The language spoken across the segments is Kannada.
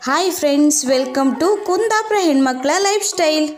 Hi friends, welcome to Kundapura ಹೆಣ್ಮಕ್ಳ ಲೈಫ್ ಸ್ಟೈಲ್.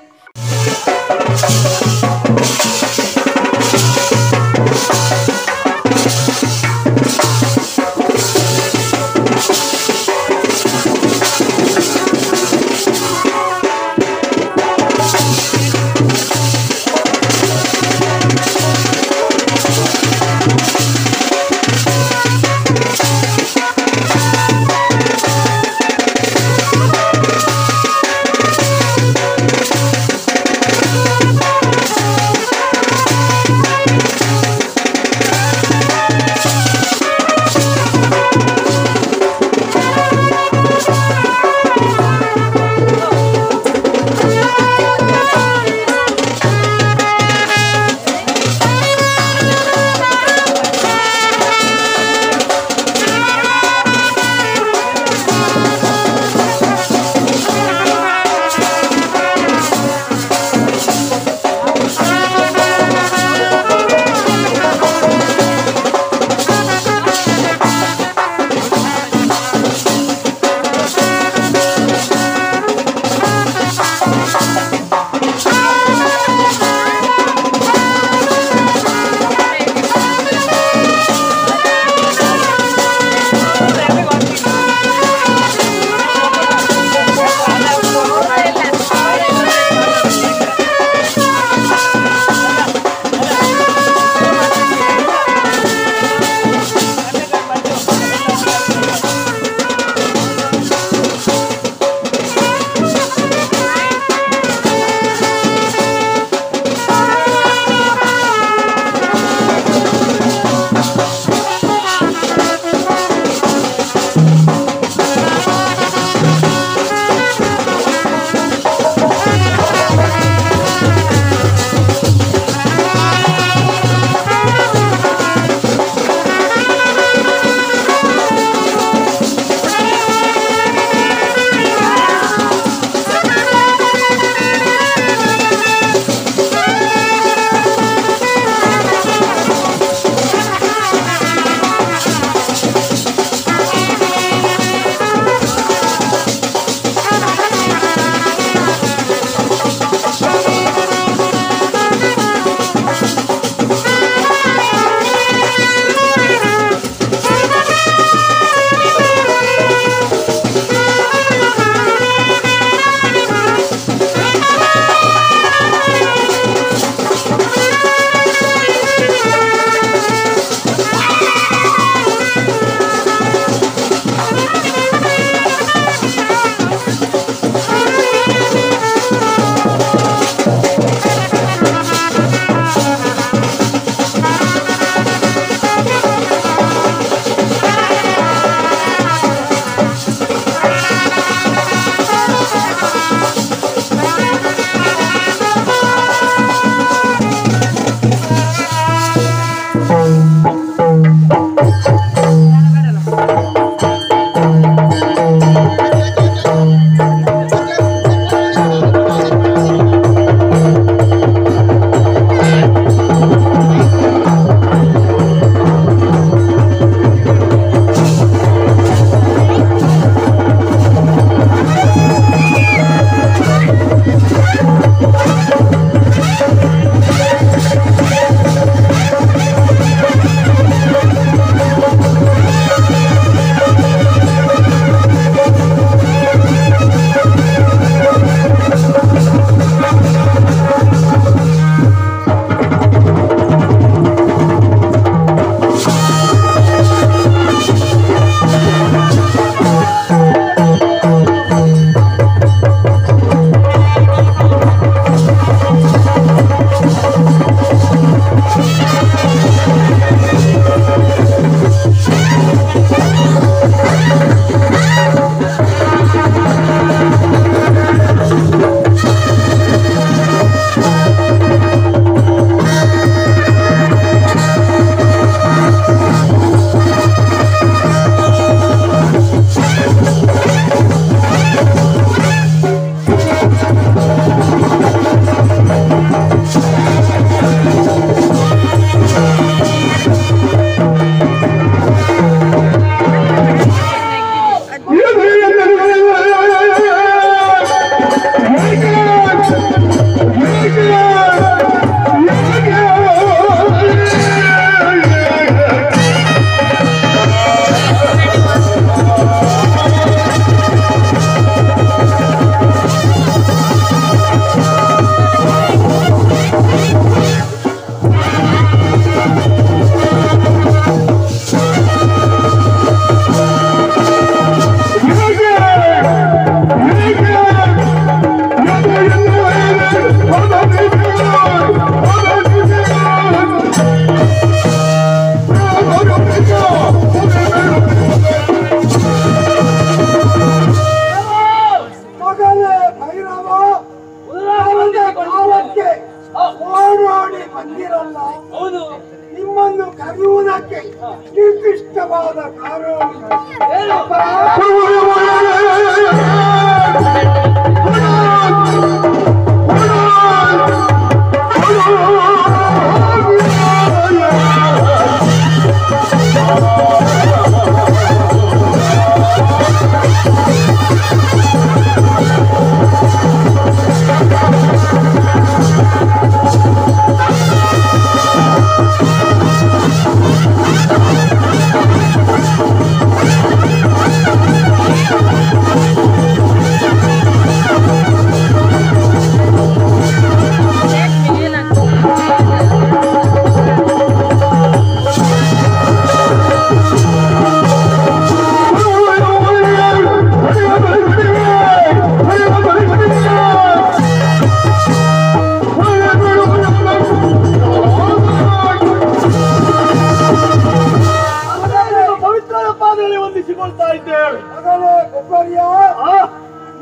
ಮಗನೇ ಗೊಬ್ಬರ್ಯ,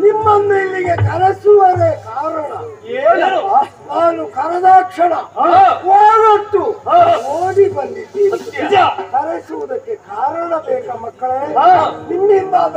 ನಿಮ್ಮನ್ನು ಇಲ್ಲಿಗೆ ಕರೆಸುವರೇ ಕಾರಣ ನಾನು ಕರೆದಾಕ್ಷಣ ಓಡೊಟ್ಟು ಓಡಿ ಬಂದಿದ್ದೀನಿ. ಕರೆಸುವುದಕ್ಕೆ ಕಾರಣ ಬೇಕ ಮಕ್ಕಳೇ? ನಿಮ್ಮಿಂದಾದ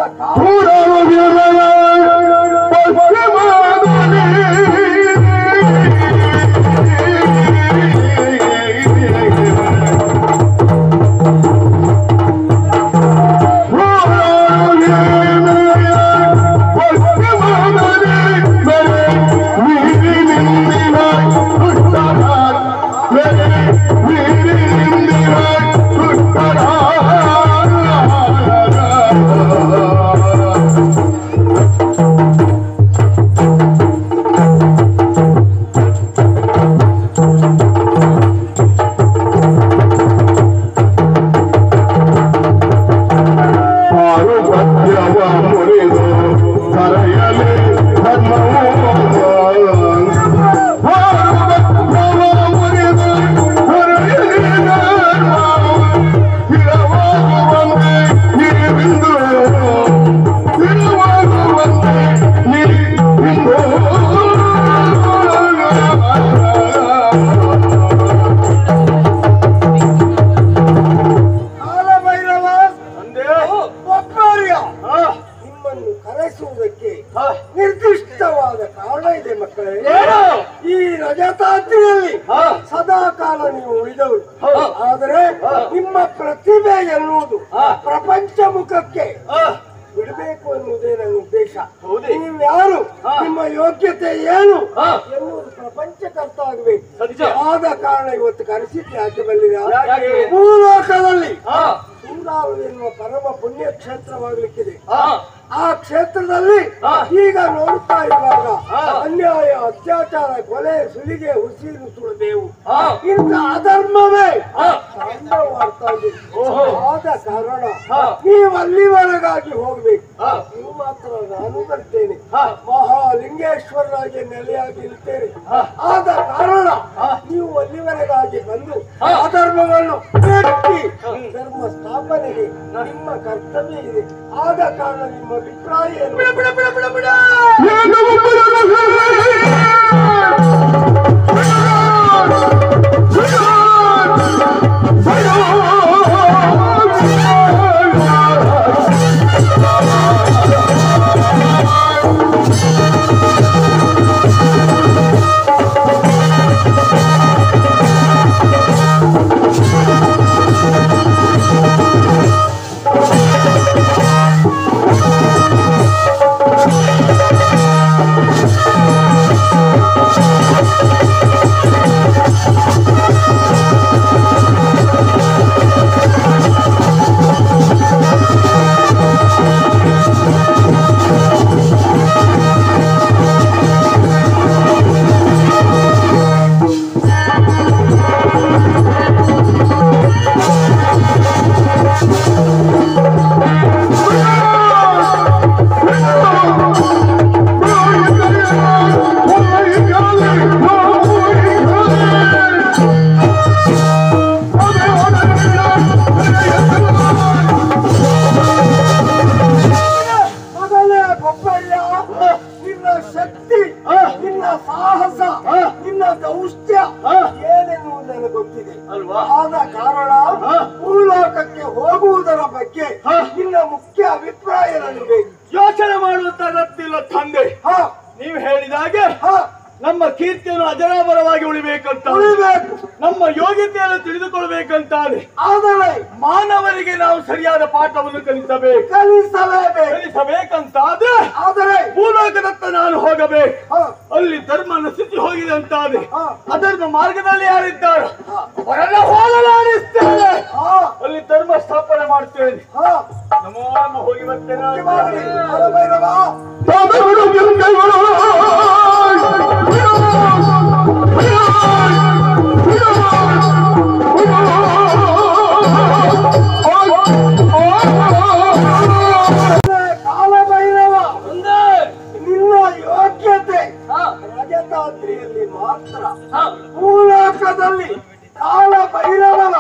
ನಿರ್ದಿಷ್ಟವಾದ ಕಾರಣ ಇದೆ ಮಕ್ಕಳೇ. ಈ ರಜತಾದ್ರಿಯಲ್ಲಿ ಸದಾ ಕಾಲ ನೀವು ಉಳಿದವರು, ಆದರೆ ನಿಮ್ಮ ಪ್ರತಿಭೆ ಎನ್ನುವುದು ಪ್ರಪಂಚ ಮುಖಕ್ಕೆ ಬಿಡಬೇಕು ಎನ್ನುವುದೇ ನನ್ನ ಉದ್ದೇಶ. ನೀವು ಯಾರು, ನಿಮ್ಮ ಯೋಗ್ಯತೆ ಏನು ಎನ್ನುವುದು ಪ್ರಪಂಚಕ್ಕೆ ಅರ್ಥ ಆಗಬೇಕು. ಆದ ಕಾರಣ ಇವತ್ತು ಕರೆಸಿದ್ದು ಯಾಕೆ ಬಂದಿದೆ? ಭೂಲೋಕದಲ್ಲಿ ಸುಂದಾರು ಎನ್ನುವ ಪರಮ ಪುಣ್ಯ ಕ್ಷೇತ್ರವಾಗಲಿಕ್ಕಿದೆ. ಆ ಕ್ಷೇತ್ರದಲ್ಲಿ ಈಗ ನೋಡ್ತಾ ಇರುವಾಗ ಅನ್ಯಾಯ, ಅತ್ಯಾಚಾರ, ಕೊಲೆ, ಸುಲಿಗೆ, ಉಸಿರು ಸುಳಿದೆವು, ಇಂಥ ಅಧರ್ಮವೇ ತಾಂಡವವಾಡ್ತಾ ಇದೆ. ಆದ ಕಾರಣ ನೀವು ಅಲ್ಲಿವರೆಗಾಗಿ ಹೋಗ್ಬೇಕು. ನೀವು ಮಾತ್ರ ನಾನು ಬರ್ತೇನೆ, ಮಹಾಲಿಂಗೇಶ್ವರರಾಗಿ ನೆಲೆಯಾಗಿ ಇರ್ತೇನೆ. ಆದ ಕಾರಣ ನೀವು ಅಲ್ಲಿವರೆಗಾಗಿ ಬಂದು ಅಧರ್ಮವನ್ನು ವ್ಯಕ್ತಿ ಧರ್ಮ ಸ್ಥಾಪನೆಗೆ ನಿಮ್ಮ ಕರ್ತವ್ಯ ಇದೆ. ಆದ ಕಾರಣ ನಿಮ್ಮ ಅಭಿಪ್ರಾಯ ಏನು? ಆದ ಕಾರಣ ಭೂಲೋಕಕ್ಕೆ ಹೋಗುವುದರ ಬಗ್ಗೆ ನಿನ್ನ ಮುಖ್ಯ ಅಭಿಪ್ರಾಯ ನನಗೆ ಯೋಚನೆ ಮಾಡುವಂತ ಅಗತ್ಯ ತಂದೆ. ನೀವು ಹೇಳಿದಾಗೆ ನಮ್ಮ ಕೀರ್ತಿಯನ್ನು ಅಜರಾಮರವಾಗಿ ಉಳಿಬೇಕಂತ, ನಮ್ಮ ಯೋಗ್ಯತೆಯನ್ನು ತಿಳಿದುಕೊಳ್ಬೇಕಂತಾದ್ರೆ ಆದರೆ ಮಾನವರಿಗೆ ನಾವು ಸರಿಯಾದ ಪಾಠವನ್ನು ಕಲಿಸಬೇಕಂತಾದ್ರೆ ಆದರೆ ಭೂಲೋಕದತ್ತ ನಾನು ಹೋಗಬೇಕು. ಅಲ್ಲಿ ಧರ್ಮ ನಶಿಸಿ ಹೋಗಿದೆ ಅಂತಾದ್ರೆ ಅಧರ್ಮ ಮಾರ್ಗದಲ್ಲಿ ಯಾರಿದ್ದಾರೆ ಅವರೆಲ್ಲ ಹೋಗಲಾಡಿಸ್ತೇನೆ, ಅಲ್ಲಿ ಧರ್ಮ ಸ್ಥಾಪನೆ ಮಾಡ್ತೇನೆ. ನಮೋ ಹೋಗಿ ಬರ್ತೇನೆ. ಕಾಲಭೈರವ, ನಿನ್ನ ಯೋಗ್ಯತೆ ರಜತಾದ್ರಿಯಲ್ಲಿ ಮಾತ್ರ. ಭೂಲೋಕದಲ್ಲಿ ಕಾಲಭೈರವನ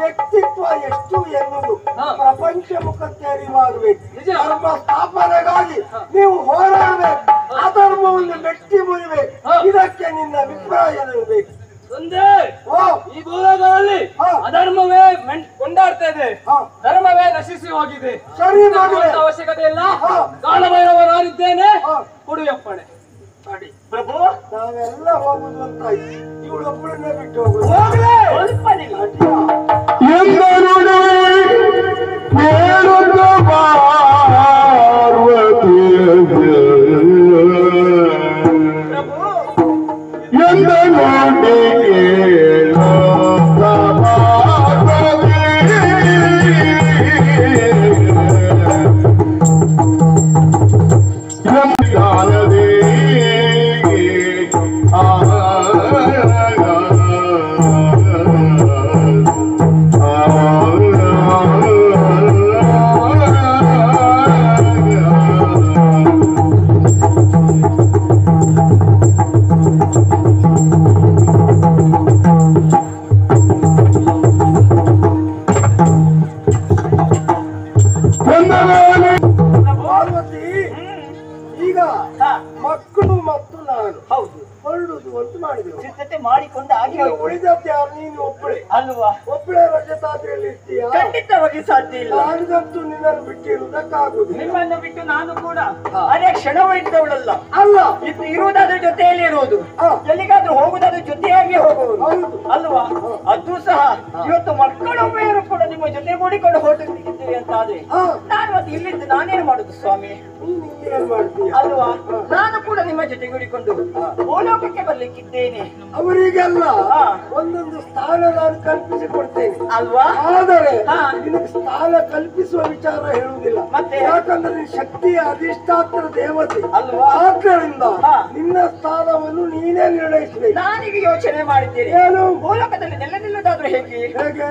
ವ್ಯಕ್ತಿತ್ವ ಎಷ್ಟು ಎನ್ನುವುದು ಪ್ರಪಂಚ ಮುಖಕ್ಕೆ ಅರಿವಾಗಬೇಕು. ಧರ್ಮ ಸ್ಥಾಪನೆಗಾಗಿ ನೀವು ಹೋರಾಡಬೇಕು, ಅಧರ್ಮವನ್ನು ಮೆಟ್ಟಿ ಮುರಿಬೇಕು. ಇದಕ್ಕೆ ನಿನ್ನ ಅಭಿಪ್ರಾಯ ಬೇಕು. ಈ ಭೂಲೋಕದಲ್ಲಿ ಅಧರ್ಮವೇ ಕೊಂಡಾಡ್ತಾ ಇದೆ, ಧರ್ಮವೇ ನಶಿಸಿ ಹೋಗಿದೆ. ಸರಿ ಮಗನೇ, ಅವಶ್ಯಕತೆ ಇಲ್ಲ. ಕಾಲಭೈರವನಾಗಿದ್ದೇನೆ, ಕುಡಿಯಪ್ಪಣೆ ಪ್ರಭು. ನಾವೆಲ್ಲ ಹೋಗುದು ಅಂತ ಇವಳೊಬ್ಬಳನ್ನೇ ಬಿಟ್ಟು ಹೋಗುದು. ಈಗ ಮಕ್ಕಳು ಮತ್ತು ನಾನು ಹೊರಡುದು ಅಂತ ಮಾಡಿದೆವು, ಸಿದ್ಧತೆ ಮಾಡಿಕೊಂಡು ಆಗಿ ಉಳಿದದ್ದು ಯಾರು? ನೀನು ಒಬ್ಬಳೆ ಅಲ್ವಾ? ಒಬ್ಬಳೆ ರಜತಾದ್ರಿಯಲ್ಲಿ ಇರ್ತೀಯ? ಖಂಡಿತವಾಗಿ ಸಾಧ್ಯ ಇಲ್ಲ. ನಾನಿಗಂತೂ ನಿನ್ನನ್ನು ಬಿಟ್ಟಿರುವುದಕ್ಕಾಗುದು. ನಿಮ್ಮನ್ನು ಬಿಟ್ಟು ನಾನು ಕೂಡ ಅದೇ ಕ್ಷಣವೂ ಇದ್ದವಳಲ್ಲ. ಅಲ್ಲ, ಇರುವುದಾದ್ರೂ ಜೊತೆಯಲ್ಲಿ ಇರುವುದು, ಎಲ್ಲಿಗಾದ್ರೂ ಹೋಗುದಾದ್ರೂ ಜೊತೆಯಾಗಿ ಹೋಗುವುದು ಅಲ್ವಾ? ಅದು ಸಹ ಇವತ್ತು ಮಕ್ಕಳು ಬೇರು ಕೂಡ ನಿಮ್ಮ ಜೊತೆ ಕೂಡಿಕೊಂಡು ಹೊರಟಿದ್ದೀವಿ ಅಂತ ಆದ್ರೆ ನಾನು ಮತ್ತೆ ಇಲ್ಲಿದ್ದು ನಾನೇನು ಮಾಡುದು ಸ್ವಾಮಿ? ಅಲ್ವಾ? ನಾನು ಕೂಡ ನಿಮ್ಮ ಜೊತೆ ಕೂಡಿಕೊಂಡು ಭೂಲೋಕಕ್ಕೆ ಬರ್ಲಿಕ್ಕಿದ್ದೇನೆ. ಅವರಿಗೆಲ್ಲ ಒಂದೊಂದು ಸ್ಥಾನ ನಾನು ಕಲ್ಪಿಸಿ ಕೊಡ್ತೇನೆ ಅಲ್ವಾ? ಆದರೆ ನಿನಗೆ ಸ್ಥಾನ ಕಲ್ಪಿಸುವ ವಿಚಾರ ಹೇಳುವುದಿಲ್ಲ. ಮತ್ತೆ ಯಾಕಂದ್ರೆ ನೀನು ಶಕ್ತಿಯ ಅಧಿಷ್ಠಾತ್ರ ದೇವತೆ ಅಲ್ವಾ? ಆದ್ದರಿಂದ ನಿನ್ನ ಸ್ಥಾನವನ್ನು ನೀನೇ ನಿರ್ಣಯಿಸಬೇಕು. ನಾನೀಗ ಯೋಚನೆ ಮಾಡಿದ್ದೇನೆ, ಏನು? ಭೂಲೋಕದಲ್ಲಿ ನೆಲನಿಲ್ಲದಾದ್ರೂ ಹೇಗೆ?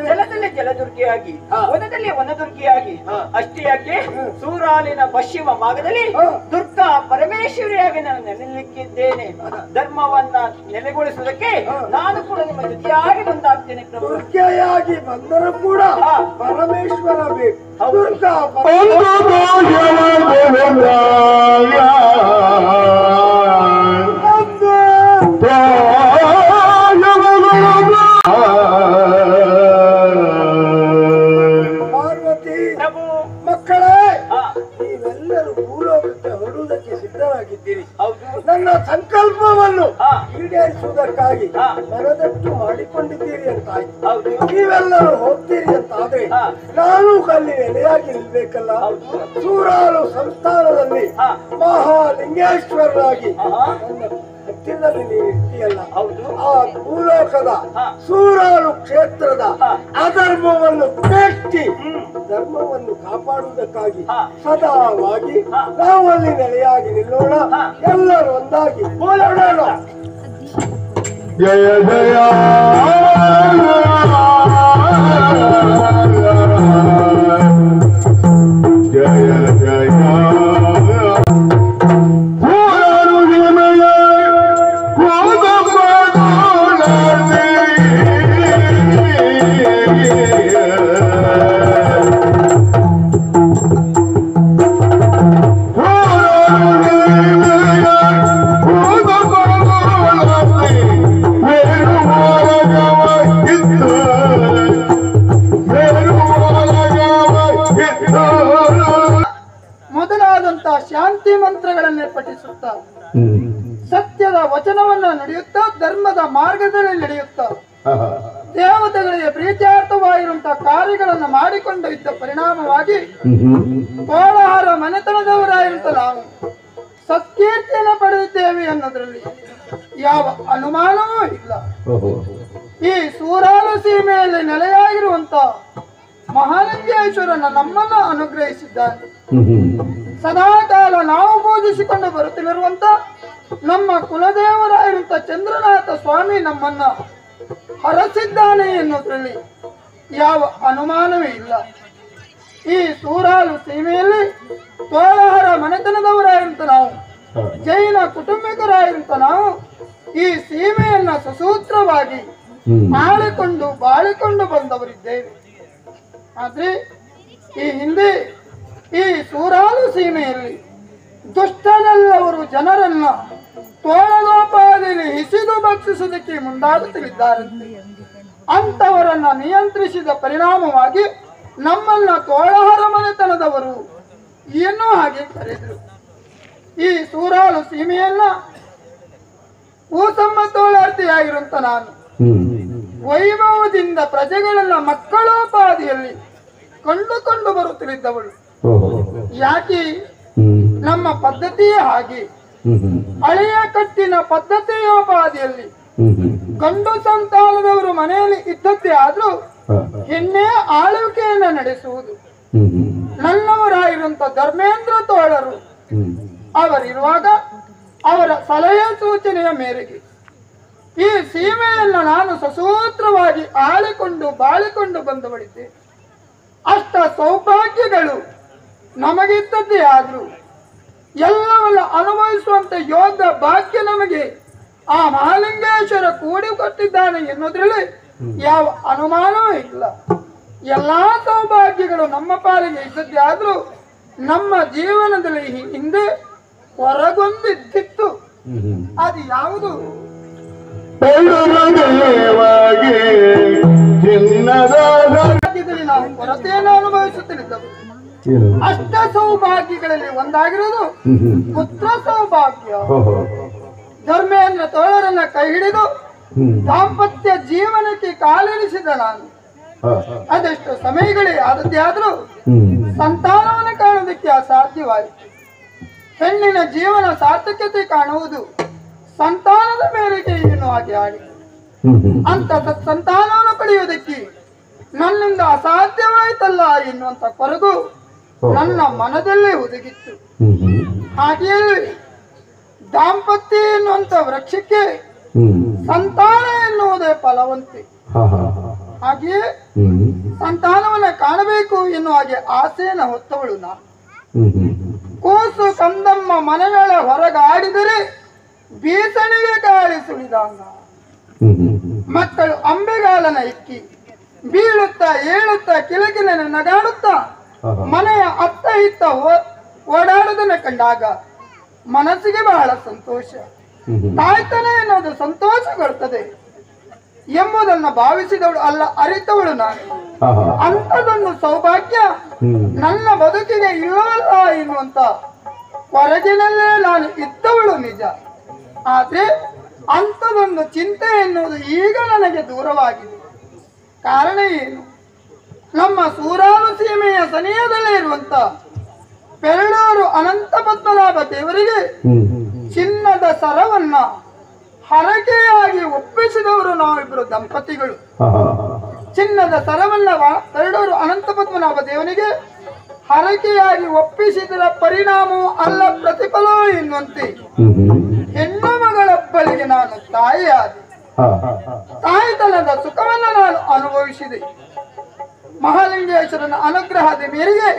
ಜಲದಲ್ಲಿ ಜಲದುರ್ಗಿಯಾಗಿ, ವನದಲ್ಲಿ ವನದುರ್ಗಿಯಾಗಿ, ಅಷ್ಟೇ ಯಾಕೆ ಸೂರಾಲಿನ ಪಶ್ಚಿಮ ಭಾಗದಲ್ಲಿ ದುರ್ಗಾ ಪರಮೇಶ್ವರಿಯಾಗಿ ನಾನು ನೆಲೆಲಿಕ್ಕಿದ್ದೇನೆ. ಧರ್ಮವನ್ನ ನೆಲೆಗೊಳಿಸುವುದಕ್ಕೆ ನಾನು ಕೂಡ ನಿಮ್ಮ ಜೊತೆಯಾಗಿ ಬಂದಾಗ್ತೇನೆ ಪ್ರಭು. ದುರ್ಗೆಯಾಗಿ ಬಂದರೂ ಕೂಡ ಪರಮೇಶ್ವರ ಬೇಕು. ದುರ್ಗಾ ಪಾರ್ವತಿ ಮಕ್ಕಳೇ, ನೀವೆಲ್ಲರೂ ಭೂಲೋಕಕ್ಕೆ ಹೊರಡುವುದಕ್ಕೆ ಸಿದ್ಧರಾಗಿದ್ದೀರಿ. ನನ್ನ ಸಂಕಲ್ಪವನ್ನು ಈಡೇರಿಸುವುದಕ್ಕಾಗಿ ಮನದಟ್ಟು ಮಾಡಿಕೊಂಡಿದ್ದೀರಿ ಅಂತಾಯ್ತು. ನೀವೆಲ್ಲರೂ ಹೋಗ್ತೀರಿ ಅಂತಾದ್ರೆ ನಾನು ಅಲ್ಲಿ ನೆಲೆಯಾಗಿ ನಿಲ್ಬೇಕಲ್ಲ. ಸೂರಾಲು ಸಂಸ್ಥಾನದಲ್ಲಿ ಮಹಾಲಿಂಗೇಶ್ವರರಾಗಿ ನನ್ನ ಹತ್ತಿರದಲ್ಲಿ ನೀವು ಇರ್ತೀಯಲ್ಲ, ಆ ಭೂಲೋಕದ ಸೂರಾಲು ಕ್ಷೇತ್ರದ ಅಧರ್ಮವನ್ನು ಮೆಟ್ಟಿ ಧರ್ಮವನ್ನು ಕಾಪಾಡುವುದಕ್ಕಾಗಿ ಸದಾವಾಗಿ ನಾವಲ್ಲಿ ನೆಲೆಯಾಗಿ ನಿಲ್ಲೋಣ. ಎಲ್ಲರೂ ಒಂದಾಗಿ ಹೋರಾಡೋಣ. ಜಯ ಜಯ ಜಯ ಜಯ ಮೊದಲಾದಂತಹ ಶಾಂತಿ ಮಂತ್ರಗಳನ್ನೇ ಪಠಿಸುತ್ತಾ ಸತ್ಯದ ವಚನವನ್ನ ನಡೆಯುತ್ತಾ ಧರ್ಮದ ಮಾರ್ಗದಲ್ಲಿ ನಡೆಯುತ್ತಾ ದೇವತೆಗಳಿಗೆ ಪ್ರೀತ್ಯಾರ್ಥವಾಗಿರುವಂತಹ ಕಾರ್ಯಗಳನ್ನು ಮಾಡಿಕೊಂಡು ಇದ್ದ ಪರಿಣಾಮವಾಗಿ ಕೋಲಾರ ಮನೆತನದವರಾಗಿರುತ್ತ ನಾವು ಸತ್ಕೀರ್ತಿಯನ್ನು ಪಡೆದಿದ್ದೇವೆ ಅನ್ನೋದ್ರಲ್ಲಿ ಯಾವ ಅನುಮಾನವೂ ಇಲ್ಲ. ಈ ಸೂರಾಲು ಸೀಮೆಯಲ್ಲಿ ನೆಲೆಯಾಗಿರುವಂತ ಮಹಾಲಿಂಗೇಶ್ವರನ ನಮ್ಮನ್ನ ಅನುಗ್ರಹಿಸಿದ್ದಾನೆ. ಸದಾಕಾಲ ನಾವು ಪೂಜಿಸಿಕೊಂಡು ಬರುತ್ತಿರುವಂತ ನಮ್ಮ ಕುಲದೇವರಾಗಿರುವಂತ ಚಂದ್ರನಾಥ ಸ್ವಾಮಿ ನಮ್ಮನ್ನ ಹರಸಿದ್ದಾನೆ ಎನ್ನುವುದರಲ್ಲಿ ಯಾವ ಅನುಮಾನವೇ ಇಲ್ಲ. ಈ ಸೂರಾಲು ಸೀಮೆಯಲ್ಲಿ ತೋಳಹರ ಮನೆತನದವರಾಗಿರುವಂತ ನಾವು, ಜೈನ ಕುಟುಂಬಿಕರಾಗಿರುವಂತ ನಾವು ಈ ಸೀಮೆಯನ್ನ ಸಸೂತ್ರವಾಗಿ ಬಾಳಿಕೊಂಡು ಬಂದವರಿದ್ದೇವೆ. ಆದ್ರೆ ಈ ಹಿಂದೆ ಈ ಸೂರಾಲು ಸೀಮೆ ದುಷ್ಟರೆಲ್ಲವರು ಜನರನ್ನ ತೋಳಗೋಪಾದಿಯಲ್ಲಿ ಹಿಸಿದು ಭಕ್ಷಿಸುವುದಕ್ಕೆ ಮುಂದಾಗುತ್ತಿದ್ದಾರೆ. ಅಂತವರನ್ನ ನಿಯಂತ್ರಿಸಿದ ಪರಿಣಾಮವಾಗಿ ನಮ್ಮನ್ನ ತೋಳಹರ ಮನೆತನದವರು ಏನೋ ಹಾಗೆ ಕರೆದರು. ಈ ಸೂರಾಲು ಸೀಮೆಯನ್ನ ಊಸಮ್ಮ ತೋಳಾರ್ತಿಯಾಗಿರುವಂತ ನಾನು ವೈಭವದಿಂದ ಪ್ರಜೆಗಳನ್ನ ಮಕ್ಕಳೋಪಾದಿಯಲ್ಲಿ ಕೊಂಡುಕೊಂಡು ಬರುತ್ತಿದ್ದವಳು. ಯಾಕೆ ನಮ್ಮ ಪದ್ಧತಿಯೇ ಹಾಗೆ. ಹಳೆಯ ಕಟ್ಟಿನ ಪದ್ಧತಿಯೋಪಾದಿಯಲ್ಲಿ ಗಂಡು ಸಂತಾನದವರು ಮನೆಯಲ್ಲಿ ಇದ್ದದ್ದೇ ಆದ್ರೂ ಹೆಣ್ಣೆ ಆಳ್ವಿಕೆಯನ್ನ ನಡೆಸುವುದು. ನನ್ನವರಾಗಿರುವಂತ ಧರ್ಮೇಂದ್ರ ತೋಳರು ಅವರಿರುವಾಗ ಅವರ ಸಲಹೆ ಸೂಚನೆಯ ಮೇರೆಗೆ ಈ ಸೀಮೆಯನ್ನು ನಾನು ಸಸೂತ್ರವಾಗಿ ಆಳಿಕೊಂಡು ಬಾಳಿಕೊಂಡು ಬಂದವಳಿದ್ದೆ. ಅಷ್ಟ ಸೌಭಾಗ್ಯಗಳು ನಮಗಿದ್ದದ್ದೇ ಆದ್ರೂ ಎಲ್ಲವನ್ನ ಅನುಭವಿಸುವಂತ ಯೋಗ ಭಾಗ್ಯ ನಮಗೆ ಆ ಮಹಾಲಿಂಗೇಶ್ವರ ಕೂಡಿಕೊಟ್ಟಿದ್ದಾನೆ ಎನ್ನುವುದರಲ್ಲಿ ಯಾವ ಅನುಮಾನವೂ ಇಲ್ಲ. ಎಲ್ಲಾ ಸೌಭಾಗ್ಯಗಳು ನಮ್ಮ ಪಾಲಿಗೆ ಇದ್ದದ್ದೇ ಆದ್ರೂ ನಮ್ಮ ಜೀವನದಲ್ಲಿ ಹಿಂದೆ ಹೊರಗೊಂದಿದ್ದಿತ್ತು. ಅದು ಯಾವುದು? ನಾವು ಕೊರತೆಯನ್ನು ಅನುಭವಿಸುತ್ತಿದ್ದವು. ಅಷ್ಟ ಸೌಭಾಗ್ಯಗಳಲ್ಲಿ ಒಂದಾಗಿರುವುದು ಪುತ್ರ ಸೌಭಾಗ್ಯ. ಧರ್ಮೇಂದ್ರ ತೋಳರನ್ನ ಕೈ ಹಿಡಿದು ದಾಂಪತ್ಯ ಜೀವನಕ್ಕೆ ಕಾಲಿರಿಸಿದ ನಾನು ಅದೆಷ್ಟು ಸಮಯಗಳೇ ಆದದ್ದೇ ಆದರೂ ಸಂತಾನವನ್ನು ಕಾಣುವುದಕ್ಕೆ ಅಸಾಧ್ಯವಾಯಿತು. ಹೆಣ್ಣಿನ ಜೀವನ ಸಾರ್ಥಕ್ಯತೆ ಕಾಣುವುದು ಸಂತಾನದ ಮೇರೆಗೆ ಏನು ಹಾಗೆ ಆಡಿ ಅಂತ ಸಂತಾನವನ್ನು ಪಡೆಯುವುದಕ್ಕೆ ನನ್ನಿಂದ ಅಸಾಧ್ಯವಾಯಿತಲ್ಲ ಎನ್ನುವಂತ ಕೊರಗು ನನ್ನ ಮನದಲ್ಲೇ ಒದಗಿತ್ತು. ಹಾಗೆಯೇ ದಾಂಪತ್ಯ ಎನ್ನುವಂತ ವೃಕ್ಷಕ್ಕೆ ಸಂತಾನ ಎನ್ನುವುದೇ ಫಲವಂತೆ. ಹಾಗೆಯೇ ಸಂತಾನವನ್ನ ಕಾಣಬೇಕು ಎನ್ನುವ ಹಾಗೆ ಆಸೆಯನ್ನು ಹೊತ್ತವಳು ನಾನು. ಕೂಸು ಕಂದಮ್ಮ ಮನೆಗಳ ಹೊರಗಾಡಿದರೆ ಬೀಸಣಿಗೆ ಗಾಳಿ ಸುಳಿದಂಗ ಮಕ್ಕಳು ಅಂಬೆಗಾಲನ ಇಕ್ಕಿ ಬೀಳುತ್ತಾ ಏಳುತ್ತಾ ಕಿಲಕಿಲನ ನಗಾಡುತ್ತಾ ಮನೆಯ ಅತ್ತ ಇತ್ತ ಓಡಾಡುವುದನ್ನು ಕಂಡಾಗ ಮನಸ್ಸಿಗೆ ಬಹಳ ಸಂತೋಷ. ತಾಯ್ತನ ಎನ್ನುವುದು ಸಂತೋಷ ಕೊಡುತ್ತದೆ ಎಂಬುದನ್ನು ಭಾವಿಸಿದವಳು ಅಲ್ಲ, ಅರಿತವಳು ನಾನು. ಅಂಥದೊಂದು ಸೌಭಾಗ್ಯ ನನ್ನ ಬದುಕಿಗೆ ಇಲ್ಲವಲ್ಲ ಎನ್ನುವಂತ ಹೊರಗಿನಲ್ಲೇ ನಾನು ಇದ್ದವಳು ನಿಜ. ಆದ್ರೆ ಅಂಥದೊಂದು ಚಿಂತೆ ಎನ್ನುವುದು ಈಗ ನನಗೆ ದೂರವಾಗಿದೆ. ಕಾರಣ ಏನು? ನಮ್ಮ ಸೂರಾಲು ಸೀಮೆಯ ಸನಿಹದಲ್ಲೇ ಇರುವಂತ ಪೆರಳೂರು ಅನಂತ ಪದ್ಮನಾಭ ದೇವರಿಗೆ ಚಿನ್ನದ ಸರವನ್ನ ಹರಕೆಯಾಗಿ ಒಪ್ಪಿಸಿದವರು ನಾವಿಬ್ಬರು ದಂಪತಿಗಳು. ಚಿನ್ನದ ಸರವನ್ನ ಪೆರಳೂರು ಅನಂತ ಪದ್ಮನಾಭ ದೇವನಿಗೆ ಹರಕೆಯಾಗಿ ಒಪ್ಪಿಸಿದರ ಪರಿಣಾಮವೂ ಅಲ್ಲ ಪ್ರತಿಫಲವೂ ಎನ್ನುವಂತೆ ಹೆಣ್ಣು ಮಗಳೊಬ್ಬಳಿಗೆ ನಾನು ತಾಯಿಯಾದೆ. ತಾಯಿತನದ ಸುಖವನ್ನು ನಾನು ಅನುಭವಿಸಿದೆ. ಮಹಾಲಿಂಗೇಶ್ವರನ ಅನುಗ್ರಹದ ಮೇರೆಗೆ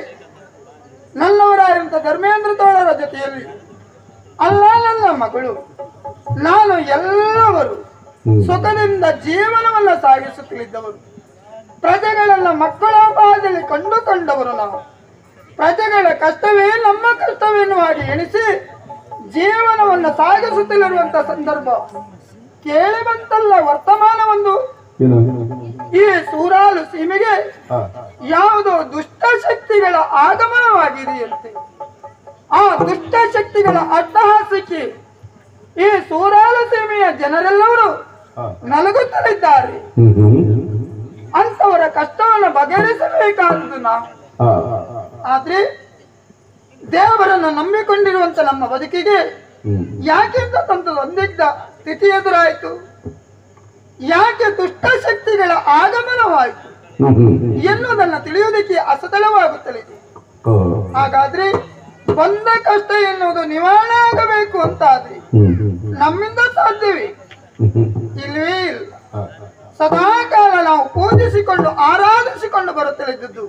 ನನ್ನವರಾದಂಥ ಧರ್ಮೇಂದ್ರ ತೋಳರ ಜೊತೆಯಲ್ಲಿ ಅಲ್ಲ ನನ್ನ ಮಗಳು ನಾನು ಎಲ್ಲವರು ಸುಖದಿಂದ ಜೀವನವನ್ನ ಸಾಗಿಸುತ್ತಿದ್ದವರು. ಪ್ರಜೆಗಳನ್ನ ಮಕ್ಕಳ ಭಾಗದಲ್ಲಿ ಕಂಡುಕೊಂಡವರು ನಾವು. ಪ್ರಜೆಗಳ ಕಷ್ಟವೇ ನಮ್ಮ ಕಷ್ಟವೆನ್ನುವ ಹಾಗೆ ಎಣಿಸಿ ಜೀವನವನ್ನು ಸಾಗಿಸುತ್ತಿರುವಂತ ಸಂದರ್ಭ ಕೇಳಿ ಬಂತಲ್ಲ ವರ್ತಮಾನವೊಂದು. ಈ ಸೂರಾಲು ಸೀಮೆಗೆ ಯಾವುದೋ ದುಷ್ಟ ಶಕ್ತಿಗಳ ಆಗಮನವಾಗಿದೆಯಂತೆ. ಆ ದುಷ್ಟ ಶಕ್ತಿಗಳ ಅಟ್ಟಹಾಸಕ್ಕೆ ಈ ಸೂರಾಲು ಸೀಮೆಯ ಜನರೆಲ್ಲರೂ ನಲಗುತ್ತಲಿದ್ದಾರೆ. ಅಂತವರ ಕಷ್ಟವನ್ನು ಬಗೆಹರಿಸಬೇಕಾದದ್ದು ನಾವು. ಆದ್ರೆ ದೇವರನ್ನು ನಂಬಿಕೊಂಡಿರುವಂತ ನಮ್ಮ ಬದುಕಿಗೆ ಯಾಕೆಂತ ಒಂದಿದ್ದ ಸ್ಥಿತಿ ಎದುರಾಯಿತು? ಯಾಕೆ ದುಷ್ಟ ಶಕ್ತಿಗಳ ಆಗಮನವಾಯಿತು ಎನ್ನುವುದನ್ನು ತಿಳಿಯುವುದಕ್ಕೆ ಅಸತಳವಾಗುತ್ತಲಿದೆ. ಹಾಗಾದ್ರೆ ಬಂದ ಕಷ್ಟ ಎನ್ನುವುದು ನಿವಾರಣೆ ಆಗಬೇಕು ಅಂತ ಆದ್ರೆ ನಮ್ಮಿಂದ ಸಾಧ್ಯವೇ? ಇಲ್ಲವೇ ಇಲ್ಲ. ಸದಾಕಾಲ ನಾವು ಪೂಜಿಸಿಕೊಂಡು ಆರಾಧಿಸಿಕೊಂಡು ಬರುತ್ತಲಿದ್ದದ್ದು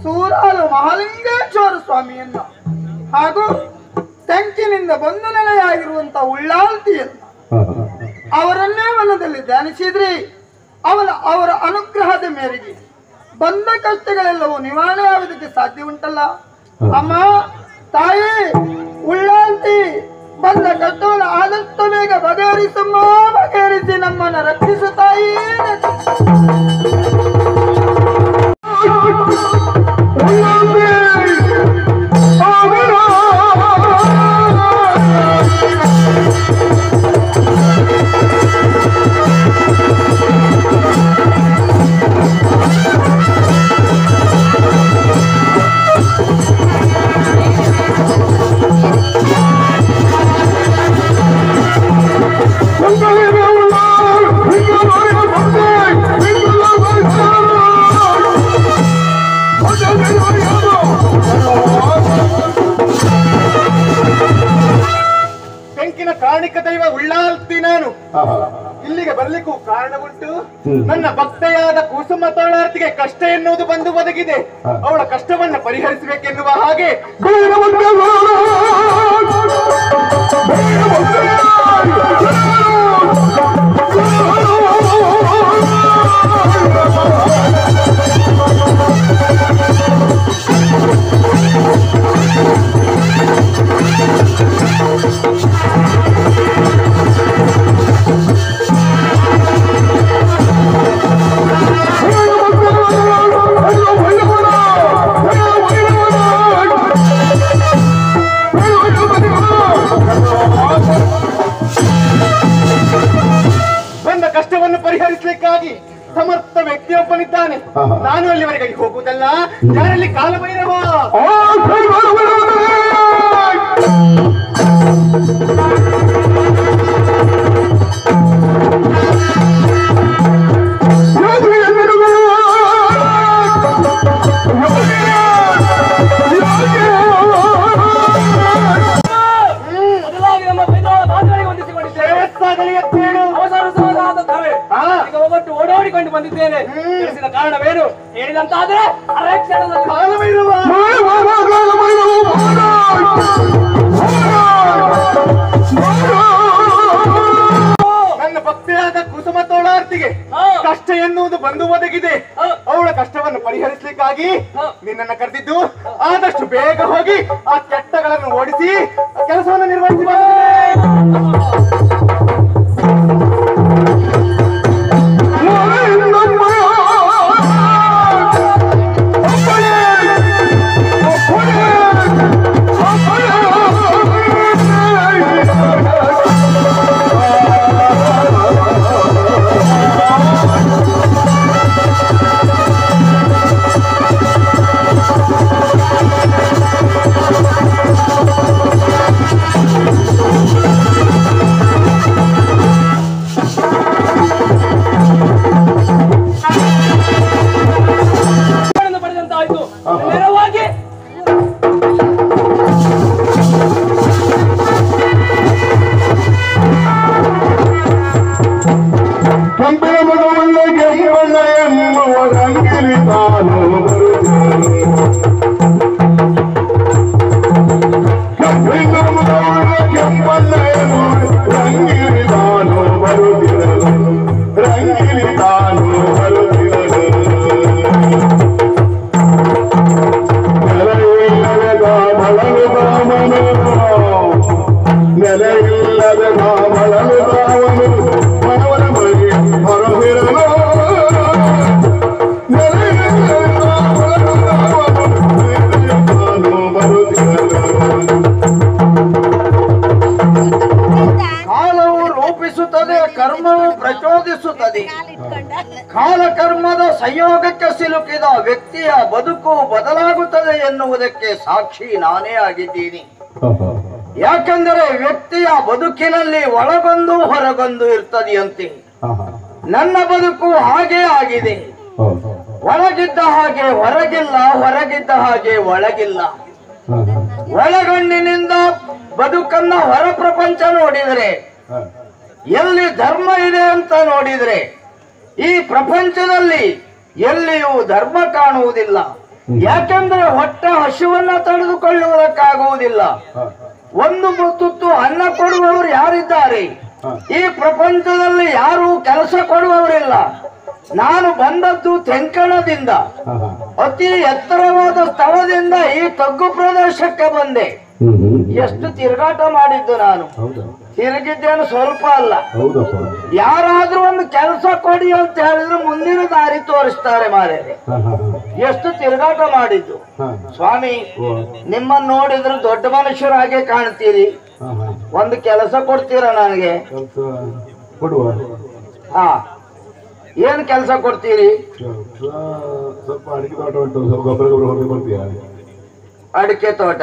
ಸೂರಾಲು ಮಹಾಲಿಂಗೇಶ್ವರ ಸ್ವಾಮಿಯನ್ನ ಹಾಗೂ ತೆಂಕಿನಿಂದ ಬಂದು ನೆಲೆಯಾಗಿರುವಂತ ಉಳ್ಳಾಲ್ತಿಯನ್ನ ಅವರನ್ನೇ ಮನದಲ್ಲಿ ಧ್ಯಾನಿಸಿದ್ರೆ ಅವರ ಅನುಗ್ರಹದ ಮೇರೆಗೆ ಬಂದ ಕಷ್ಟಗಳೆಲ್ಲವೂ ನಿವಾರಣೆ ಆಗುವುದಕ್ಕೆ ಸಾಧ್ಯ ಉಂಟಲ್ಲ. ಅಮ್ಮ ತಾಯಿ ಉಳ್ಳ ಬಗೆಹರಿಸಮ್ಮ, ಬಗೆಹರಿಸಿ ನಮ್ಮನ್ನು ರಕ್ಷಿಸು ತಾಯಿ. ಬೆಂಕಿನ ಕಾರಣಿಕ ದೈವ ಉಳ್ಳಾಲ್ತಿ ನಾನು ಇಲ್ಲಿಗೆ ಬರ್ಲಿಕ್ಕೂ ಕಾರಣ ಉಂಟು. ನನ್ನ ಭಕ್ತೆಯಾದ ಕುಸುಮ ತೋಳಾರ್ತಿಗೆ ಕಷ್ಟ ಎನ್ನುವುದು ಬಂದು ಒದಗಿದೆ. ಅವಳ ಕಷ್ಟವನ್ನ ಪರಿಹರಿಸಬೇಕೆನ್ನುವ ಹಾಗೆ ಬಂದ ಕಷ್ಟವನ್ನು ಪರಿಹರಿಸಲಿಕ್ಕಾಗಿ ಸಮರ್ಥ ವ್ಯಕ್ತಿಯೊಬ್ಬನಿದ್ದಾನೆ. ನಾನು ಅಲ್ಲಿವರೆಗೆ ಹೋಗುವುದಲ್ಲ, ಯಾರಲ್ಲಿ ಕಾಲಭೈರವ. ಓಡಾಡಿಕೊಂಡು ಬಂದಿದ್ದೇನೆ. ತಿಳಿಸಿದ ಕಾರಣವೇನು ಹೇಳಿದಂತಾದ್ರೆ ನನ್ನ ಭಕ್ತಿಯಾದ ಕುಸುಮ ತೋಳಾರ್ತಿಗೆ ಕಷ್ಟ ಎನ್ನುವುದು ಬಂದು ಒದಗಿದೆ. ಅವಳ ಕಷ್ಟವನ್ನು ಪರಿಹರಿಸಲಿಕ್ಕಾಗಿ ನಿನ್ನನ್ನು ಕರೆದಿದ್ದು. ಆದಷ್ಟು ಬೇಗ ಹೋಗಿ ಆ ಕೆಟ್ಟಗಳನ್ನು ಓಡಿಸಿ ಕೆಲಸವನ್ನು ನಿರ್ವಹಿಸಿ. ಕಾಲಕರ್ಮದ ಸಂಯೋಗಕ್ಕೆ ಸಿಲುಕಿದ ವ್ಯಕ್ತಿಯ ಬದುಕು ಬದಲಾಗುತ್ತದೆ ಎನ್ನುವುದಕ್ಕೆ ಸಾಕ್ಷಿ ನಾನೇ ಆಗಿದ್ದೀನಿ. ಯಾಕೆಂದರೆ ವ್ಯಕ್ತಿಯ ಬದುಕಿನಲ್ಲಿ ಒಳಗೊಂದು ಹೊರಗೊಂದು ಇರ್ತದೆಯಂತೆ. ನನ್ನ ಬದುಕು ಹಾಗೇ ಆಗಿದೆ. ಒಳಗಿದ್ದ ಹಾಗೆ ಹೊರಗಿಲ್ಲ, ಹೊರಗಿದ್ದ ಹಾಗೆ ಒಳಗಿಲ್ಲ. ಒಳಗಣ್ಣಿನಿಂದ ಬದುಕನ್ನ ಹೊರ ಪ್ರಪಂಚ ನೋಡಿದರೆ, ಎಲ್ಲಿ ಧರ್ಮ ಇದೆ ಅಂತ ನೋಡಿದ್ರೆ, ಈ ಪ್ರಪಂಚದಲ್ಲಿ ಎಲ್ಲಿಯೂ ಧರ್ಮ ಕಾಣುವುದಿಲ್ಲ. ಯಾಕೆಂದ್ರೆ ಹೊಟ್ಟೆ ಹಸಿವನ್ನ ತಡೆದುಕೊಳ್ಳುವುದಕ್ಕಾಗುವುದಿಲ್ಲ. ಒಂದು ತುತ್ತು ಅನ್ನ ಕೊಡುವವರು ಯಾರಿದ್ದಾರೆ? ಈ ಪ್ರಪಂಚದಲ್ಲಿ ಯಾರು ಕೆಲಸ ಕೊಡುವವರಿಲ್ಲ. ನಾನು ಬಂದದ್ದು ತೆಂಕಣದಿಂದ, ಅತಿ ಎತ್ತರವಾದ ಸ್ಥಳದಿಂದ ಈ ತಗ್ಗು ಪ್ರದೇಶಕ್ಕೆ ಬಂದೆ. ಎಷ್ಟು ತಿರುಗಾಟ ಮಾಡಿದ್ದು ನಾನು. ತಿರುಗಿದ್ದೇನು ಸ್ವಲ್ಪ ಅಲ್ಲ. ಯಾರಾದ್ರೂ ಒಂದು ಕೆಲಸ ಕೊಡಿ ಅಂತ ಹೇಳಿದ್ರೆ ಮುಂದಿನ ದಾರಿ ತೋರಿಸ್ತಾರೆ ಮಾರೇ. ಎಷ್ಟು ತಿರುಗಾಟ ಮಾಡಿದ್ದು ಸ್ವಾಮಿ. ನಿಮ್ಮನ್ನು ನೋಡಿದ್ರೆ ದೊಡ್ಡ ಮನುಷ್ಯರ ಹಾಗೆ ಕಾಣ್ತೀರಿ. ಒಂದು ಕೆಲಸ ಕೊಡ್ತೀರಾ ನನಗೆ? ಹಾ, ಏನ್ ಕೆಲಸ ಕೊಡ್ತೀರಿ? ಅಡಿಕೆ ತೋಟ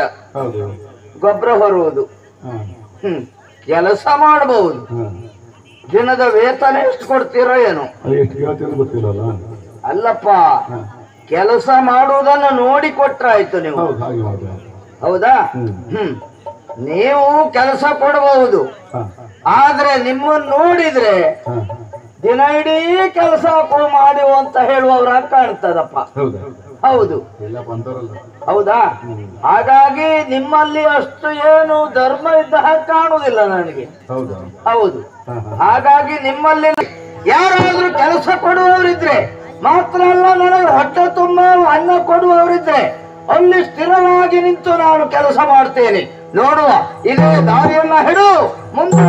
ಗೊಬ್ಬರ ಹೊರುವುದು. ಕೆಲಸ ಮಾಡಬಹುದು. ದಿನದ ವೇತನ ಎಷ್ಟು ಕೊಡ್ತೀರೋ ಏನು? ಅಲ್ಲಪ್ಪ, ಕೆಲಸ ಮಾಡುವುದನ್ನು ನೋಡಿ ಕೊಟ್ರಾಯ್ತು ನೀವು. ಹೌದಾ? ನೀವು ಕೆಲಸ ಕೊಡಬಹುದು. ಆದ್ರೆ ನಿಮ್ಮನ್ನು ನೋಡಿದ್ರೆ ದಿನ ಇಡೀ ಕೆಲಸ ಮಾಡಿ ಅಂತ ಹೇಳುವವ್ರ ಕಾಣ್ತದಪ್ಪ. ಹೌದು, ಹೌದಾ? ಹಾಗಾಗಿ ನಿಮ್ಮಲ್ಲಿ ಅಷ್ಟು ಏನು ಧರ್ಮ ಇದ್ದ ಹಾಗೆ ಕಾಣುವುದಿಲ್ಲ ನನಗೆ. ಹೌದು, ಹಾಗಾಗಿ ನಿಮ್ಮಲ್ಲಿ ಯಾರಾದ್ರೂ ಕೆಲಸ ಕೊಡುವವರಿದ್ರೆ ಮಾತ್ರ ಅಲ್ಲ, ನನಗೆ ಹೊಟ್ಟೆ ತುಂಬ ಅನ್ನ ಕೊಡುವವರಿದ್ರೆ ಅಲ್ಲಿ ಸ್ಥಿರವಾಗಿ ನಿಂತು ನಾನು ಕೆಲಸ ಮಾಡ್ತೇನೆ. ನೋಡುವ, ಇದೇ ದಾರಿಯನ್ನ ಹಿಡು, ಮುಂದೆ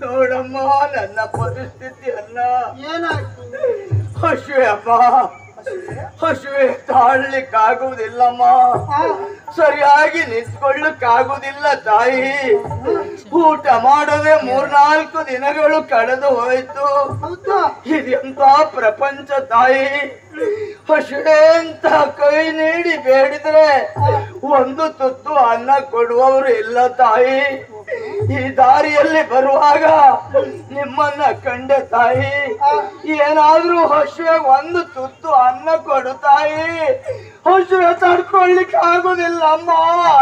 ನೋಡಮ್ಮ, ನನ್ನ ಪರಿಸ್ಥಿತಿ ಅಲ್ಲ. ಹಸುವೆ ಅಮ್ಮ, ಹಸುವೆ ತಾಳ್ಲಿಕ್ಕಾಗುವುದಿಲ್ಲಮ್ಮ. ಸರಿಯಾಗಿ ನಿಂತ್ಕೊಳ್ಳಕ್ಕಾಗುವುದಿಲ್ಲ ತಾಯಿ. ಊಟ ಮಾಡದೆ 3-4 ದಿನಗಳು ಕಳೆದು ಹೋಯ್ತು. ಇದೆಂತ ಪ್ರಪಂಚ ತಾಯಿ. ಹಸುವೆ ಅಂತ ಕೈ ನೀಡಿ ಬೇಡಿದ್ರೆ ಒಂದು ತುತ್ತು ಅನ್ನ ಕೊಡುವವರು ಇಲ್ಲ ತಾಯಿ. ಈ ದಾರಿಯಲ್ಲಿ ಬರುವಾಗ ನಿಮ್ಮನ್ನ ಕಂಡೆ ತಾಯಿ. ಏನಾದ್ರೂ ಹಸುವೆ ಒಂದು ತುತ್ತು ಅನ್ನ ಕೊಡು ತಾಯಿ. ಹಸುವೆ ತಡ್ಕೊಳ್ಳಿಕ್ಕೆ ಆಗುದಿಲ್ಲ ಅಮ್ಮ.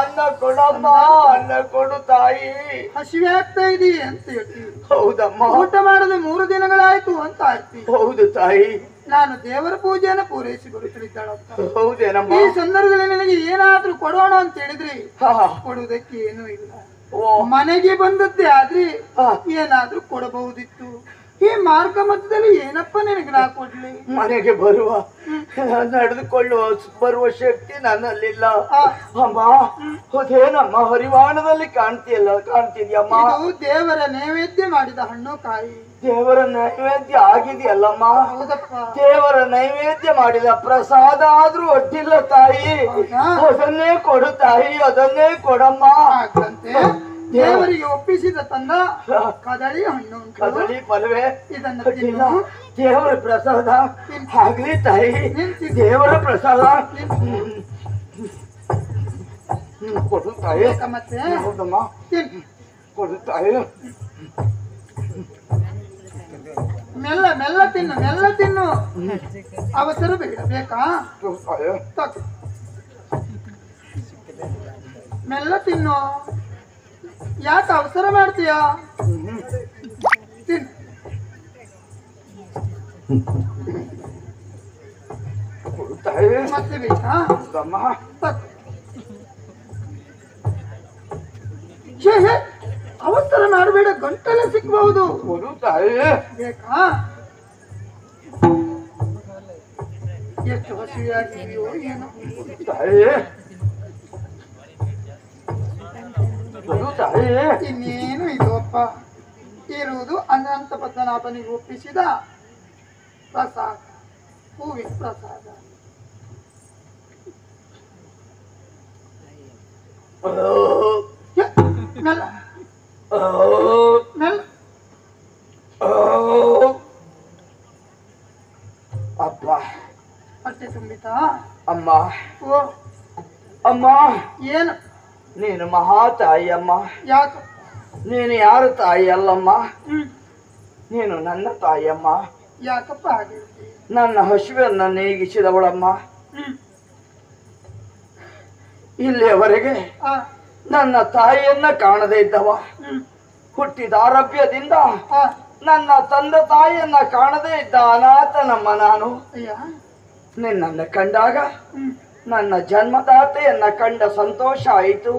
ಅನ್ನ ಕೊಡಮ್ಮ, ಅನ್ನ ಕೊಡು ತಾಯಿ. ಹಸಿವೆ ಆಗ್ತಾ ಇದೀವಿ ಅಂತ ಹೇಳ್ತೀವಿ. ಹೌದಮ್ಮ. ಊಟ ಮಾಡದೆ 3 ದಿನಗಳಾಯ್ತು ಅಂತ ಆಯ್ತು. ಹೌದು ತಾಯಿ. ನಾನು ದೇವರ ಪೂಜೆಯನ್ನು ಪೂರೈಸಿ ಬರುತ್ತಿದ್ದಾಳಂತ. ಹೌದೇನಮ್ಮ. ಈ ಸಂದರ್ಭದಲ್ಲಿ ನನಗೆ ಏನಾದ್ರೂ ಕೊಡೋಣ ಅಂತ ಹೇಳಿದ್ರಿ, ಕೊಡುವುದಕ್ಕೆ ಏನೂ ಇಲ್ಲ. ಮನೆಗೆ ಬಂದದ್ದೇ ಆದ್ರೆ ಏನಾದ್ರೂ ಕೊಡಬಹುದಿತ್ತು. ಈ ಮಾರ್ಗ ಮಧ್ಯದಲ್ಲಿ ಏನಪ್ಪ ನಿನಗೆ ನಾ ಕೊಡ್ಲಿ? ಮನೆಗೆ ನಡೆದುಕೊಳ್ಳುವ ಬರುವ ಶಕ್ತಿ ನನ್ನಲ್ಲಿಲ್ಲ ಅಮ್ಮ. ಅದೇನಮ್ಮ ಹರಿವಾಣದಲ್ಲಿ ಕಾಣ್ತಿದ್ಯಮ್ಮ. ಇದು ದೇವರ ನೈವೇದ್ಯ ಮಾಡಿದ ಹಣ್ಣು ಕಾಯಿ. ದೇವರ ನೈವೇದ್ಯ ಆಗಿದೆಯಲ್ಲಮ್ಮ. ಹೌದಪ್ಪ. ದೇವರ ನೈವೇದ್ಯ ಮಾಡಿದ ಪ್ರಸಾದ ಆದ್ರೂ ಒಡ್ಡಿಲ್ಲ ತಾಯಿ. ಅದನ್ನೇ ಕೊಡು ತಾಯಿ, ಅದನ್ನೇ ಕೊಡಮ್ಮ. ದೇವರಿಗೆ ಒಪ್ಪಿಸಿದ ತಂದ ಕದಳಿ ಹಣ್ಣು, ಕದಳಿ ಫಲವೇ ಇದನ್ನು ತಿನ್ನು. ದೇವರ ಪ್ರಸಾದ ಆಗ್ಲಿ ತಾಯಿ. ದೇವರ ಪ್ರಸಾದ ಕೊಡು ತಾಯಿ. ಮತ್ತೆ ಹೌದಮ್ಮ, ಕೊಡು ತಾಯಿ. ಮೆಲ್ಲ ಮೆಲ್ಲ ತಿನ್ನು, ಮೆಲ್ಲ ತಿನ್ನು. ಅವಸರ ಬೇಡ. ಬೇಕಾ? ಮೆಲ್ಲ ತಿನ್ನು. ಯಾಕೆ ಅವಸರ ಮಾಡ್ತೀಯಾ? ತಿನ್ನು. ಮತ್ತೆ ಬೇಕಾ? ಅವಸರ ಮಾಡಬೇಡ, ಗಂಟಲೆ ಸಿಕ್ಬಹುದು. ಬೇಕಾ? ಎಷ್ಟು ಹಸಿವೆಯಾಗಿದೆಯೋ ಏನೋ. ಇನ್ನೇನು ಇದಪ್ಪ ಇರುವುದು ಅನಂತ ಪದ್ಮನಾಭನಿಗೆ ಒಪ್ಪಿಸಿದ ಪ್ರಸಾದ, ಹೂವಿನ ಪ್ರಸಾದ. ಮೆಲ್ಲ ಮೆಲ್ಲ. ಅಪ್ಪ, ಹೊಟ್ಟೆ ತುಂಬಿತಾ? ಅಮ್ಮ, ಓ ಅಮ್ಮ, ಏನು? ನೀನು ಮಹಾ ತಾಯಿ ಅಮ್ಮ. ಯಾಕ? ನೀನು ಯಾರು ತಾಯಿ ಅಲ್ಲಮ್ಮ, ನೀನು ನನ್ನ ತಾಯಿಯಮ್ಮ. ಯಾಕಪ್ಪ ಹಾಗೆ? ನನ್ನ ಹಸುವೆನ್ನ ನೇಗಿಸಿದವಳಮ್ಮ. ಇಲ್ಲಿಯವರೆಗೆ ನನ್ನ ತಾಯಿಯನ್ನ ಕಾಣದೇ ಇದ್ದವ. ಹುಟ್ಟಿದ ಆರೋಗ್ಯದಿಂದ ನನ್ನ ತಂದೆ ತಾಯಿಯನ್ನ ಕಾಣದೇ ಇದ್ದ ಅನಾಥನಮ್ಮ ನಾನು. ನಿನ್ನನ್ನು ಕಂಡಾಗ ನನ್ನ ಜನ್ಮದಾತೆಯನ್ನ ಕಂಡ ಸಂತೋಷ ಆಯಿತು.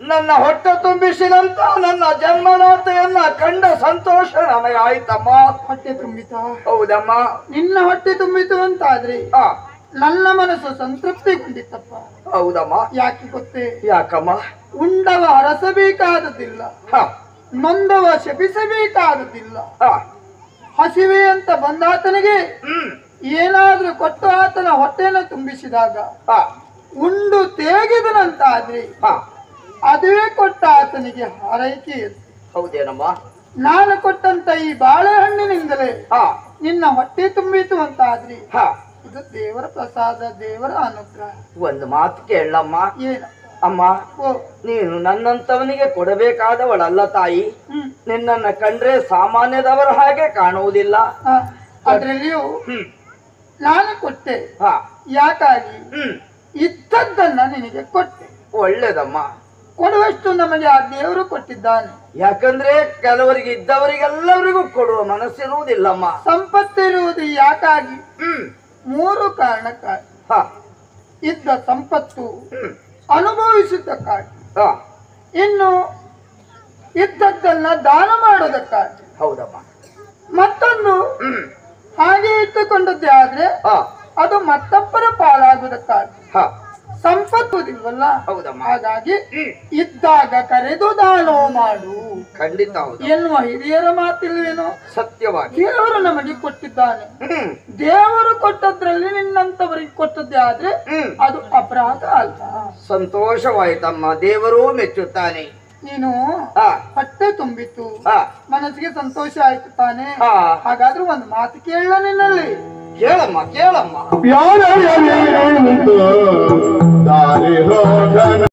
ನನ್ನ ಹೊಟ್ಟೆ ತುಂಬಿಸಿದಂತ ನನ್ನ ಜನ್ಮದಾತೆಯನ್ನ ಕಂಡ ಸಂತೋಷ ನನಗಾಯ್ತಮ್ಮ. ಹೊಟ್ಟೆ ತುಂಬಿತಾ? ಹೌದಮ್ಮ. ನಿನ್ನ ಹೊಟ್ಟೆ ತುಂಬಿತು ಅಂತಾದ್ರೆ ನನ್ನ ಮನಸ್ಸು ಸಂತೃಪ್ತಿಗೊಂಡಿತ್ತಪ್ಪ. ಹೌದಮ್ಮ. ಯಾಕೆ ಗೊತ್ತೇ? ಯಾಕಮ್ಮ? ಉಂಡವ ಹರಸಬೇಕಾದದಿಲ್ಲ, ನೊಂದವ ಶಪಿಸಬೇಕಾದದಿಲ್ಲ. ಹಸಿವೆ ಅಂತ ಬಂದಾತನಿಗೆ ಏನಾದ್ರೂ ಕೊಟ್ಟು ಆತನ ಹೊಟ್ಟೆನ ತುಂಬಿಸಿದಾಗ ಉಂಡು ತೇಗಿದನಂತಾದ್ರೆ ಅದುವೇ ಕೊಟ್ಟ ಆತನಿಗೆ ಹಾರೈಕೆ. ಹೌದೇನಮ್ಮ? ನಾನು ಕೊಟ್ಟಂತ ಈ ಬಾಳೆಹಣ್ಣಿನಿಂದಲೇ ನಿನ್ನ ಹೊಟ್ಟೆ ತುಂಬಿತು ಅಂತಾದ್ರಿ ಇದು ದೇವರ ಪ್ರಸಾದ, ದೇವರ ಅನುಗ್ರಹ. ಒಂದು ಮಾತು ಕೇಳಮ್ಮ. ಏನ? ಅಮ್ಮ, ನೀನು ನನ್ನಂತವನಿಗೆ ಕೊಡಬೇಕಾದವಳಲ್ಲ ತಾಯಿ. ನಿನ್ನನ್ನ ಕಂಡ್ರೆ ಸಾಮಾನ್ಯದವರ ಹಾಗೆ ಕಾಣುವುದಿಲ್ಲ. ಅದ್ರಲ್ಲಿಯೂ ನಾನು ಕೊಟ್ಟೆ. ಯಾಕಾಗಿ? ಇದ್ದದ್ದನ್ನ ನಿನಗೆ ಕೊಟ್ಟೆ. ಒಳ್ಳೇದಮ್ಮ. ಕೊಡುವಷ್ಟು ನಮಗೆ ಆ ದೇವರು ಕೊಟ್ಟಿದ್ದಾನೆ. ಯಾಕಂದ್ರೆ ಕೆಲವರಿಗೆ ಇದ್ದವರಿಗೆಲ್ಲರಿಗೂ ಕೊಡುವ ಮನಸ್ಸಿರುವುದಿಲ್ಲಮ್ಮ. ಸಂಪತ್ತಿರುವುದು ಯಾಕಾಗಿ? 3 ಕಾರಣಕ್ಕಾಗಿ. ಇದ್ದ ಸಂಪತ್ತು ಅನುಭವಿಸುವುದಕ್ಕಾಗಿ, ಇನ್ನು ಇದ್ದದ್ದನ್ನ ದಾನ ಮಾಡೋದಕ್ಕಾಗಿ. ಹೌದಮ್ಮ. ಮತ್ತೊಂದು ಹಾಗೆ ಇಟ್ಟುಕೊಂಡದ್ದೇ ಆದ್ರೆ ಅದು ಮತ್ತೊಬ್ಬರ ಪಾಲಾಗುವುದಕ್ಕಾಗಿ. ಸಂಪತ್ತುದಿಲ್ವಲ್ಲ. ಹೌದಮ್ಮ. ಹಾಗಾಗಿ ಇದ್ದಾಗ ಕರೆದು ದಾನ ಮಾಡು ಖಂಡಿತ ಎನ್ನುವ ಹಿರಿಯರ ಮಾತಿಲ್ವೇನೋ? ಸತ್ಯವಾಗಿ ದೇವರು ನಮಗೆ ಕೊಟ್ಟಿದ್ದಾನೆ. ದೇವರು ಕೊಟ್ಟದ್ರಲ್ಲಿ ನಿನ್ನಂತವರಿಗೆ ಕೊಟ್ಟದ್ದೇ ಆದ್ರೆ ಅದು ಅಪರಾಧ ಅಲ್ಲ. ಸಂತೋಷವಾಯ್ತಮ್ಮ. ದೇವರೂ ಮೆಚ್ಚುತ್ತಾನೆ. ನೀನು ಹೊಟ್ಟೆ ತುಂಬಿತು, ಮನಸ್ಸಿಗೆ ಸಂತೋಷ ಆಯ್ತು ತಾನೆ. ಹಾಗಾದ್ರೂ ಒಂದು ಮಾತು ಕೇಳ ನಿನ್ನಲ್ಲಿ. ಕೇಳಮ್ಮ ಕೇಳಮ್ಮ. ದಾರಿ ಹೋಗನ